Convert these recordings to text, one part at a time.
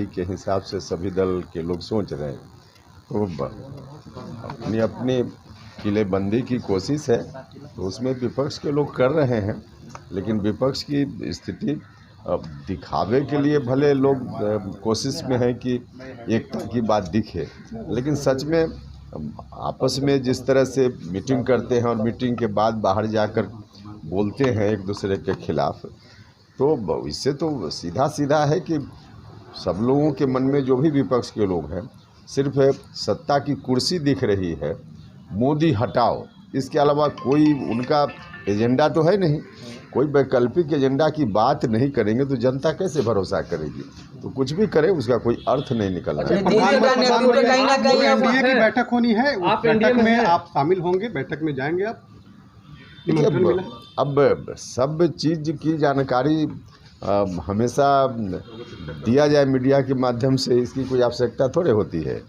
के हिसाब से सभी दल के लोग सोच रहे हैं, तो अपनी अपनी किलेबंदी की कोशिश है, तो उसमें विपक्ष के लोग कर रहे हैं। लेकिन विपक्ष की स्थिति अब दिखावे के लिए भले लोग कोशिश में है कि एकता की बात दिखे, लेकिन सच में आपस में जिस तरह से मीटिंग करते हैं और मीटिंग के बाद बाहर जाकर बोलते हैं एक दूसरे के खिलाफ, तो इससे तो सीधा सीधा है कि सब लोगों के मन में, जो भी विपक्ष के लोग हैं, सिर्फ सत्ता की कुर्सी दिख रही है। मोदी हटाओ, इसके अलावा कोई उनका एजेंडा तो है नहीं। कोई वैकल्पिक एजेंडा की बात नहीं करेंगे तो जनता कैसे भरोसा करेगी? तो कुछ भी करें उसका कोई अर्थ नहीं निकल रहा है। एनडीए की बैठक होनी है, उस बैठक में आप शामिल होंगे, बैठक में जाएंगे आप? अब सब चीज़ की जानकारी हमेशा दिया जाए मीडिया के माध्यम से, इसकी कोई आवश्यकता थोड़े होती है।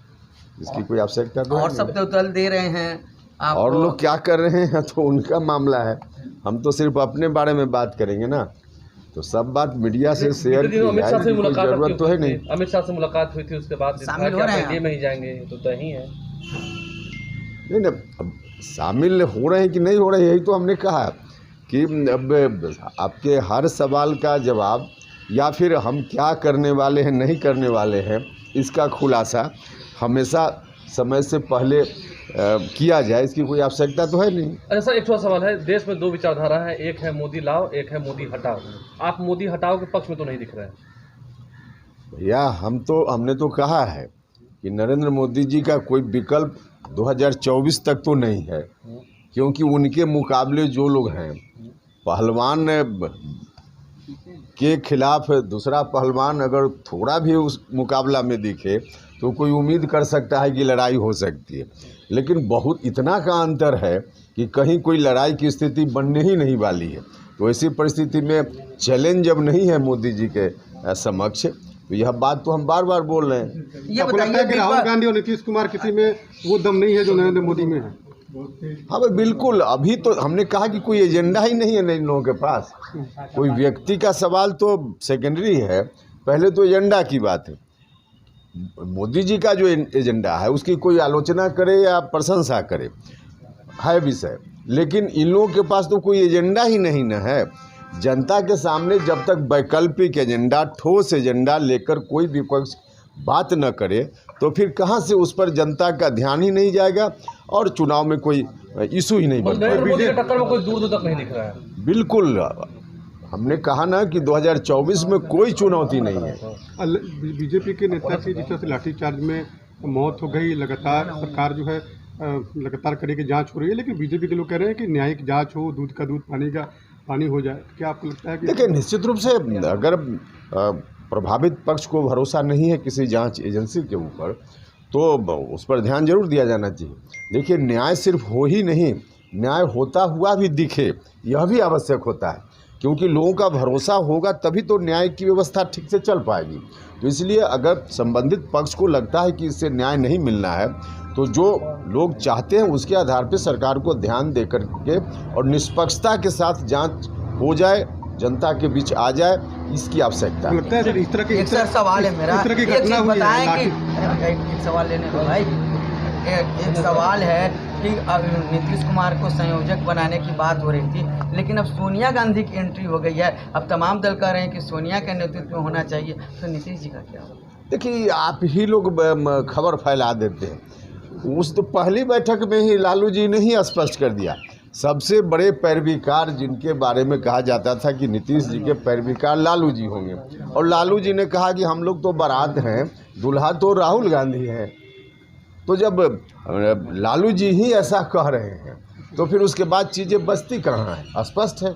इसकी कोई आवश्यकता तो और सब तो दल दे रहे हैं और लोग क्या कर रहे हैं तो उनका मामला है। हम तो सिर्फ अपने बारे में बात करेंगे ना, तो सब बात मीडिया से शेयर की जाए, कोई जरूरत तो है नहीं। अमित शाह से मुलाकात हुई थी, उसके बाद शामिल हो रहे हैं में ही जाएंगे, तो तय है नहीं ना। अब शामिल हो रहे हैं कि नहीं हो रहे, यही तो हमने कहा कि अब आपके हर सवाल का जवाब या फिर हम क्या करने वाले हैं नहीं करने वाले हैं, इसका खुलासा हमेशा समय से पहले किया जाए, इसकी कोई आवश्यकता तो है नहीं। अच्छा सर, एक छोटा सवाल है। देश में दो विचारधारा है, एक है मोदी लाओ, एक है मोदी हटाओ। आप मोदी हटाओ के पक्ष में तो नहीं दिख रहे हैं। भैया हमने तो कहा है कि नरेंद्र मोदी जी का कोई विकल्प 2024 तक तो नहीं है, क्योंकि उनके मुकाबले जो लोग हैं, पहलवान के खिलाफ दूसरा पहलवान अगर थोड़ा भी उस मुकाबला में दिखे तो कोई उम्मीद कर सकता है कि लड़ाई हो सकती है। लेकिन बहुत इतना का अंतर है कि कहीं कोई लड़ाई की स्थिति बनने ही नहीं वाली है। तो ऐसी परिस्थिति में चैलेंज जब नहीं है मोदी जी के समक्ष, तो यह बात तो हम बार बार बोल रहे हैं। ये बताइए कि राहुल गांधी और नीतीश कुमार किसी में वो दम नहीं है जो नरेंद्र मोदी में है? हाँ भाई बिल्कुल। अभी तो हमने कहा कि कोई एजेंडा ही नहीं है इन लोगों के पास। कोई व्यक्ति का सवाल तो सेकेंडरी है, पहले तो एजेंडा की बात है। मोदी जी का जो एजेंडा है उसकी कोई आलोचना करे या प्रशंसा करे है विषय, लेकिन इन लोगों के पास तो कोई एजेंडा ही नहीं न है। जनता के सामने जब तक वैकल्पिक एजेंडा, ठोस एजेंडा लेकर कोई विपक्ष बात न करे, तो फिर कहाँ से उस पर जनता का ध्यान ही नहीं जाएगा और चुनाव में कोई इशू ही नहीं बनता। टक्कर में कोई दूर तक नहीं दिख रहा है। बिल्कुल, हमने कहा ना कि 2024 में कोई चुनौती नहीं है। बीजेपी के नेता की जिस तरह से लाठीचार्ज में मौत हो गई, लगातार सरकार जो है लगातार करेगी, जांच हो रही है, लेकिन बीजेपी के लोग कह रहे हैं कि न्यायिक जांच हो, दूध का दूध पानी का पानी हो जाए। क्या आपको लगता है कि? देखिए, निश्चित रूप से अगर प्रभावित पक्ष को भरोसा नहीं है किसी जांच एजेंसी के ऊपर, तो उस पर ध्यान जरूर दिया जाना चाहिए। देखिए, न्याय सिर्फ हो ही नहीं, न्याय होता हुआ भी दिखे, यह भी आवश्यक होता है, क्योंकि लोगों का भरोसा होगा तभी तो न्याय की व्यवस्था ठीक से चल पाएगी। तो इसलिए अगर संबंधित पक्ष को लगता है कि इससे न्याय नहीं मिलना है, तो जो लोग चाहते हैं उसके आधार पर सरकार को ध्यान दे करके और निष्पक्षता के साथ जांच हो जाए, जनता के बीच आ जाए, इसकी आवश्यकता है। लगता है इस तरह की सवाल है मेरा, एक सवाल लेने दो भाई। एक सवाल है कि नीतीश कुमार को संयोजक बनाने की बात हो रही थी, लेकिन अब सोनिया गांधी की एंट्री हो गई है। अब तमाम दल कह रहे हैं कि सोनिया के नेतृत्व में होना चाहिए, तो नीतीश जी का क्या होगा? देखिए, आप ही लोग खबर फैला देते हैं। उस तो पहली बैठक में ही लालू जी ने ही स्पष्ट कर दिया। सबसे बड़े पैरवीकार जिनके बारे में कहा जाता था कि नीतीश जी के पैरवीकार लालू जी होंगे, और लालू जी ने कहा कि हम लोग तो बारात हैं, दुल्हा तो राहुल गांधी हैं। तो जब लालू जी ही ऐसा कह रहे हैं, तो फिर उसके बाद चीज़ें बचती कहाँ हैं? स्पष्ट है।